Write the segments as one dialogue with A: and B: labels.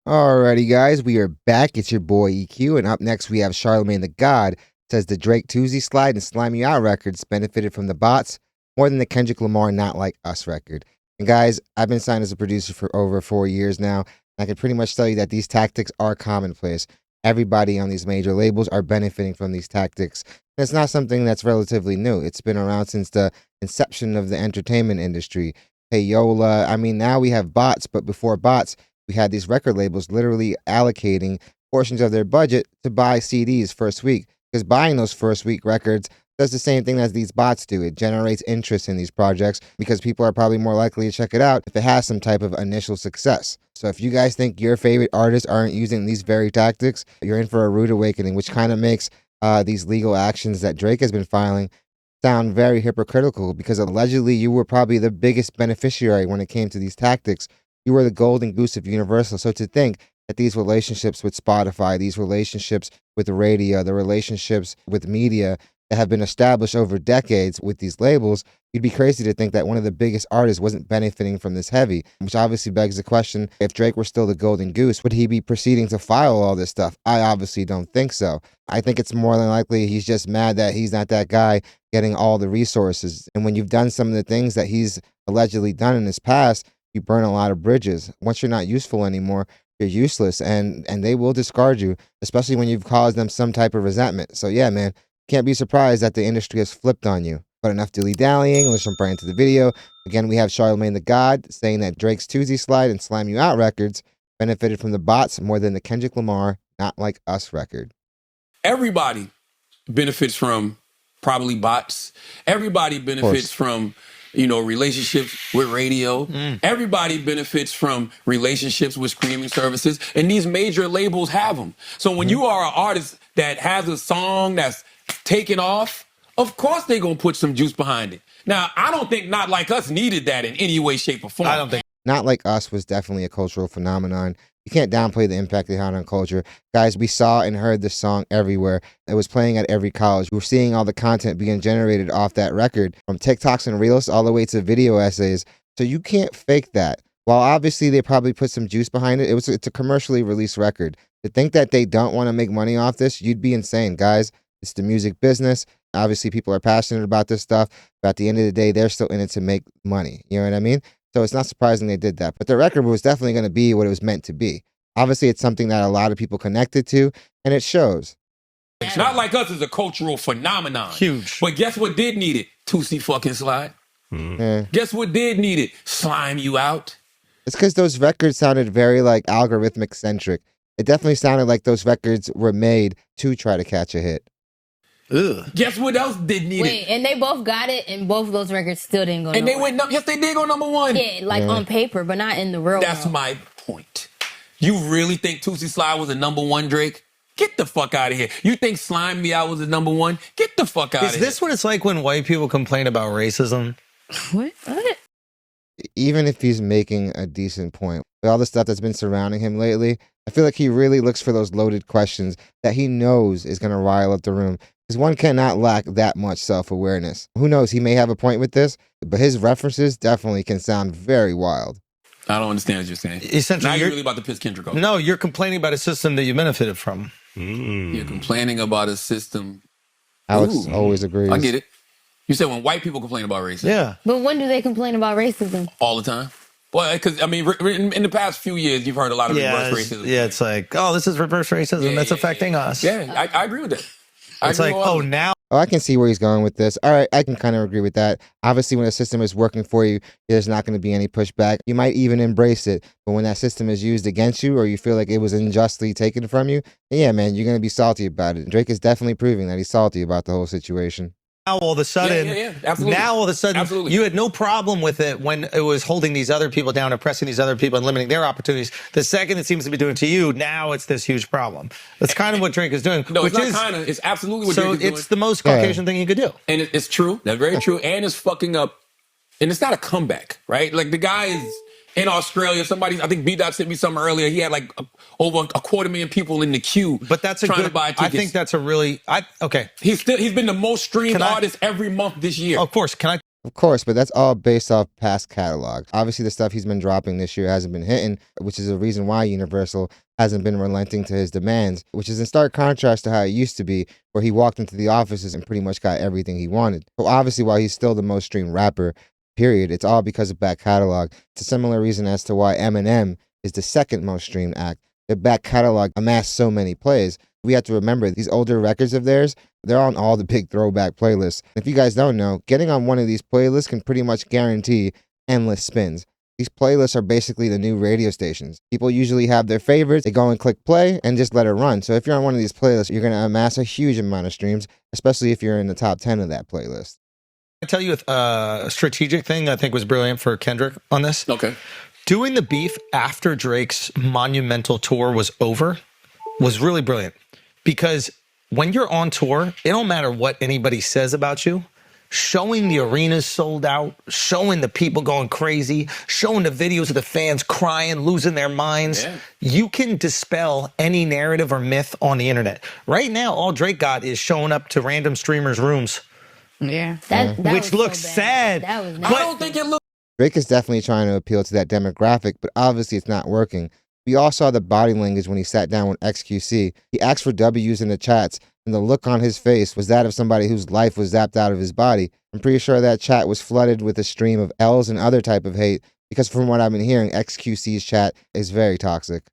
A: Alrighty, guys, we are back. It's your boy EQ, and up next we have Charlamagne the God. Says the Drake Tuesday Slide and Slime You Out records benefited from the bots more than the Kendrick Lamar Not Like Us record. And guys, I've been signed as a producer for over 4 years now. And I can pretty much tell you that these tactics are commonplace. Everybody on these major labels are benefiting from these tactics. And it's not something that's relatively new. It's been around since the inception of the entertainment industry. Payola, I mean, now we have bots, but before bots, we had these record labels literally allocating portions of their budget to buy CDs first week, because buying those first week records does the same thing as these bots do. It generates interest in these projects because people are probably more likely to check it out if it has some type of initial success. So if you guys think your favorite artists aren't using these very tactics, you're in for a rude awakening, which kind of makes these legal actions that Drake has been filing sound very hypocritical, because allegedly you were probably the biggest beneficiary when it came to these tactics. You were the golden goose of Universal. So to think that these relationships with Spotify, these relationships with the radio, the relationships with media that have been established over decades with these labels, you'd be crazy to think that one of the biggest artists wasn't benefiting from this heavy, which obviously begs the question, if Drake were still the golden goose, would he be proceeding to file all this stuff? I obviously don't think so. I think it's more than likely he's just mad that he's not that guy getting all the resources. And when you've done some of the things that he's allegedly done in his past, you burn a lot of bridges. Once you're not useful anymore, you're useless, and they will discard you, especially when you've caused them some type of resentment. So yeah, man, can't be surprised that the industry has flipped on you. But enough dilly-dallying, let's jump right into the video. Again, we have Charlamagne the God saying that Drake's Tuesday Slide and Slime You Out records benefited from the bots more than the Kendrick Lamar Not Like Us record.
B: Everybody benefits from probably bots. Everybody benefits from relationships with radio. Everybody benefits from relationships with streaming services, and these major labels have them. So when you are an artist that has a song that's taken off, of course they're going to put some juice behind it. Now, I don't think Not Like Us needed that in any way, shape, or form.
C: I don't think.
A: Not Like Us was definitely a cultural phenomenon. You can't downplay the impact it had on culture. Guys, we saw and heard this song everywhere. It was playing at every college. We were seeing all the content being generated off that record, from TikToks and Reels all the way to video essays. So you can't fake that. While obviously they probably put some juice behind it, it's a commercially released record. To think that they don't want to make money off this, you'd be insane. Guys, it's the music business. Obviously, people are passionate about this stuff, but at the end of the day, they're still in it to make money. You know what I mean? So it's not surprising they did that. But the record was definitely going to be what it was meant to be. Obviously, it's something that a lot of people connected to, and it shows.
B: Not Like Us is a cultural phenomenon.
C: Huge.
B: But guess what did need it? Tuesday fucking Slide. Guess what did need it? Slime You Out.
A: It's because those records sounded very like algorithmic centric. It definitely sounded like those records were made to try to catch a hit.
C: Ugh.
B: Guess what else did need it?
D: And they both got it, and both of those records still didn't go
B: And
D: nowhere.
B: yes, they did go number one.
D: Yeah, like on paper, but not in the real
B: That's
D: world.
B: my point. You really think Tuesday Slide was a number one, Drake? Get the fuck out of here. You think Slime Me Out was a number one? Get the fuck out of here.
C: Is this what it's like when white people complain about racism?
D: What?
A: Even if he's making a decent point, with all the stuff that's been surrounding him lately, I feel like he really looks for those loaded questions that he knows is going to rile up the room. Because one cannot lack that much self-awareness. Who knows, he may have a point with this, but his references definitely can sound very wild.
B: I don't understand what you're saying.
C: Essentially,
B: now you're really about to piss Kendrick off.
C: No, you're complaining about a system that you benefited from.
B: You're complaining about a system.
A: Alex always agrees.
B: I get it. You said when white people complain about racism.
C: Yeah.
D: But when do they complain about racism?
B: All the time. Well, because, I mean, in the past few years, you've heard a lot of reverse racism.
C: Yeah, it's like, oh, this is reverse racism that's affecting us.
B: Yeah, I agree with that.
C: It's like, oh, now.
A: Oh, I can see where he's going with this. All right, I can kind of agree with that. Obviously, when a system is working for you, there's not going to be any pushback. You might even embrace it. But when that system is used against you, or you feel like it was unjustly taken from you, yeah, man, you're going to be salty about it. Drake is definitely proving that he's salty about the whole situation.
C: Now all of a sudden,
B: absolutely.
C: Now all of a sudden,
B: absolutely.
C: You had no problem with it when it was holding these other people down, oppressing these other people, and limiting their opportunities. The second it seems to be doing to you, now it's this huge problem. That's kind of what Drake is doing.
B: No, it's not kind of. It's absolutely what Drake is doing.
C: So it's the most Caucasian thing he could do.
B: And it's true. That's very true. And it's fucking up. And it's not a comeback, right? Like the guy is in Australia. I think B-Dot sent me something earlier. He had like over 250,000 people in the queue.
C: But that's a
B: trying
C: good,
B: to buy tickets.
C: I think that's a really, okay.
B: He's been the most streamed artist every month this year.
C: Of course. Can I?
A: Of course, but that's all based off past catalog. Obviously, the stuff he's been dropping this year hasn't been hitting, which is a reason why Universal hasn't been relenting to his demands, which is in stark contrast to how it used to be, where he walked into the offices and pretty much got everything he wanted. So obviously, while he's still the most streamed rapper, period, it's all because of back catalog. It's a similar reason as to why Eminem is the second most streamed act. Their back catalog amassed so many plays. We have to remember these older records of theirs, they're on all the big throwback playlists. If you guys don't know, getting on one of these playlists can pretty much guarantee endless spins. These playlists are basically the new radio stations. People usually have their favorites, they go and click play and just let it run. So if you're on one of these playlists, you're going to amass a huge amount of streams, especially if you're in the top 10 of that playlist.
C: I tell you a strategic thing I think was brilliant for Kendrick on this.
B: Okay.
C: Doing the beef after Drake's monumental tour was over was really brilliant, because when you're on tour, it don't matter what anybody says about you. Showing the arenas sold out, showing the people going crazy, showing the videos of the fans crying, losing their minds. Yeah. You can dispel any narrative or myth on the internet. Right now, all Drake got is showing up to random streamers' rooms.
D: Yeah. That
C: which looks
D: so
C: sad.
D: That was
B: I don't think it looks.
A: Drake is definitely trying to appeal to that demographic, but obviously it's not working. We all saw the body language when he sat down with XQC. He asked for W's in the chats, and the look on his face was that of somebody whose life was zapped out of his body. I'm pretty sure that chat was flooded with a stream of L's and other type of hate, because from what I've been hearing, XQC's chat is very toxic.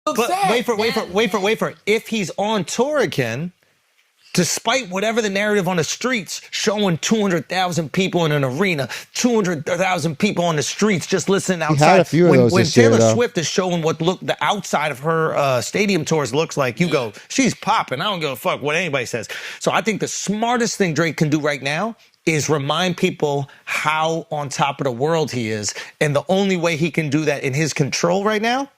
C: But wait for it. If he's on tour again, despite whatever the narrative on the streets, showing 200,000 people in an arena, 200,000 people on the streets just listening outside.
A: He had a few of those
C: when
A: this year,
C: Taylor
A: though.
C: Swift is showing what the outside of her stadium tours looks like, you go, she's popping. I don't give a fuck what anybody says. So I think the smartest thing Drake can do right now is remind people how on top of the world he is. And the only way he can do that in his control right now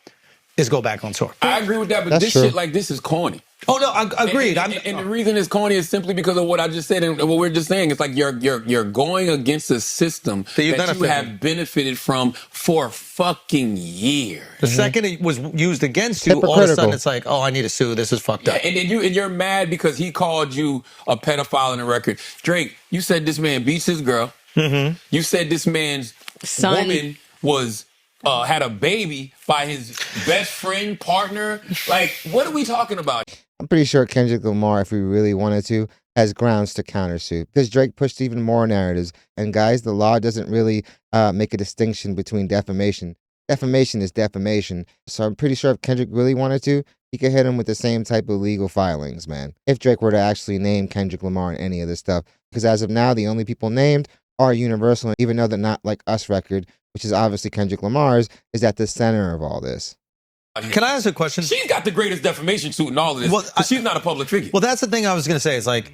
C: is go back on tour.
B: I agree with that, but
A: That's
B: this
A: shit
B: shit like this is corny.
C: Oh no, I agreed.
B: And the reason it's corny is simply because of what I just said and what we're just saying. It's like you're going against a system that you have benefited from for fucking years.
C: The second it was used against you, all of a sudden it's like, oh, I need to sue. This is fucked up.
B: And then you're mad because he called you a pedophile in the record. Drake, you said this man beats his girl. Mm-hmm. You said this man's woman was had a baby by his best friend, partner. Like, what are we talking about?
A: I'm pretty sure Kendrick Lamar, if we really wanted to, has grounds to countersue, because Drake pushed even more narratives. And guys, the law doesn't really make a distinction between defamation. Defamation is defamation. So I'm pretty sure if Kendrick really wanted to, he could hit him with the same type of legal filings, man. If Drake were to actually name Kendrick Lamar in any of this stuff. Because as of now, the only people named are Universal, even though the Not Like Us record, which is obviously Kendrick Lamar's, is at the center of all this.
C: Can I ask a question?
B: She's got the greatest defamation suit in all of this. Well, she's not a public figure.
C: Well, that's the thing I was going to say. It's like,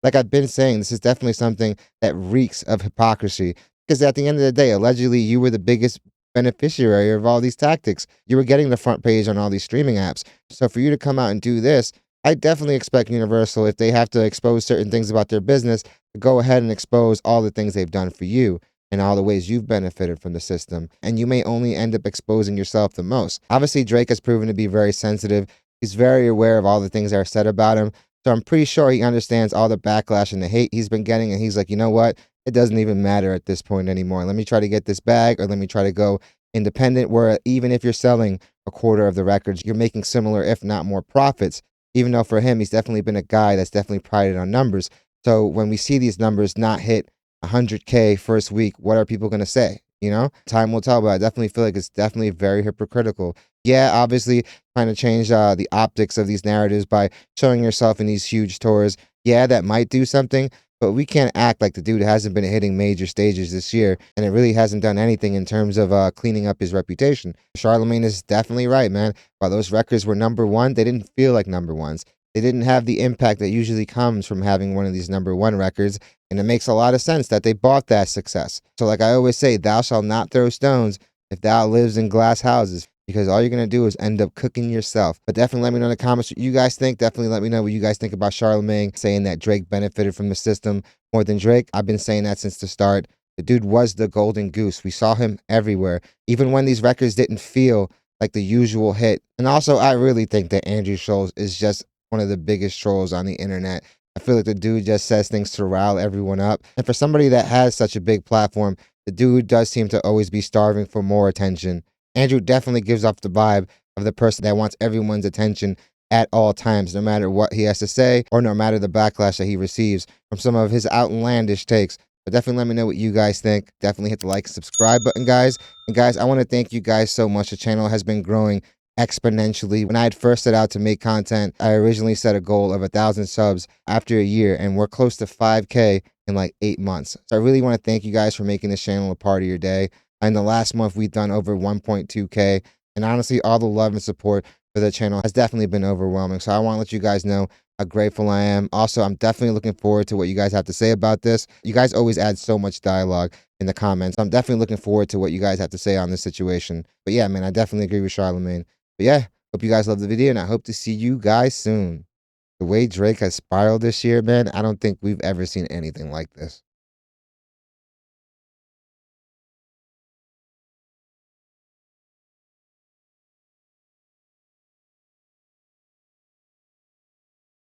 A: Like I've been saying, this is definitely something that reeks of hypocrisy. Because at the end of the day, allegedly, you were the biggest beneficiary of all these tactics. You were getting the front page on all these streaming apps. So for you to come out and do this, I definitely expect Universal, if they have to expose certain things about their business, to go ahead and expose all the things they've done for you and all the ways you've benefited from the system. And you may only end up exposing yourself the most. Obviously, Drake has proven to be very sensitive. He's very aware of all the things that are said about him. So I'm pretty sure he understands all the backlash and the hate he's been getting. And he's like, you know what? It doesn't even matter at this point anymore. Let me try to get this bag, or let me try to go independent, where even if you're selling a quarter of the records, you're making similar, if not more profits. Even though for him, he's definitely been a guy that's definitely prided on numbers. So when we see these numbers not hit 100K first week, what are people going to say? You know, time will tell, but I definitely feel like it's definitely very hypocritical. Yeah, obviously trying to change the optics of these narratives by showing yourself in these huge tours. Yeah, that might do something, but we can't act like the dude hasn't been hitting major stages this year, and it really hasn't done anything in terms of cleaning up his reputation. Charlamagne is definitely right, man. While those records were number one, they didn't feel like number ones. They didn't have the impact that usually comes from having one of these number one records. And it makes a lot of sense that they bought that success. So like I always say, thou shalt not throw stones if thou lives in glass houses, because all you're going to do is end up cooking yourself. But definitely let me know in the comments what you guys think. Definitely let me know what you guys think about Charlamagne saying that Drake benefited from the system more than Drake. I've been saying that since the start. The dude was the golden goose. We saw him everywhere, even when these records didn't feel like the usual hit. And also, I really think that Andrew Schulz is just one of the biggest trolls on the internet. I feel like the dude just says things to rile everyone up. And for somebody that has such a big platform, the dude does seem to always be starving for more attention. Andrew definitely gives off the vibe of the person that wants everyone's attention at all times, no matter what he has to say or no matter the backlash that he receives from some of his outlandish takes. But definitely let me know what you guys think. Definitely hit the like and subscribe button, guys. And guys, I want to thank you guys so much. The channel has been growing exponentially. When I had first set out to make content, I originally set a goal of 1,000 subs after a year, and we're close to 5K in like 8 months. So I really want to thank you guys for making this channel a part of your day. In the last month, we've done over 1.2K, and honestly, all the love and support for the channel has definitely been overwhelming. So I want to let you guys know how grateful I am. Also, I'm definitely looking forward to what you guys have to say about this. You guys always add so much dialogue in the comments. I'm definitely looking forward to what you guys have to say on this situation. But yeah, man, I definitely agree with Charlamagne. But yeah, hope you guys love the video, and I hope to see you guys soon. The way Drake has spiraled this year, man, I don't think we've ever seen anything like this.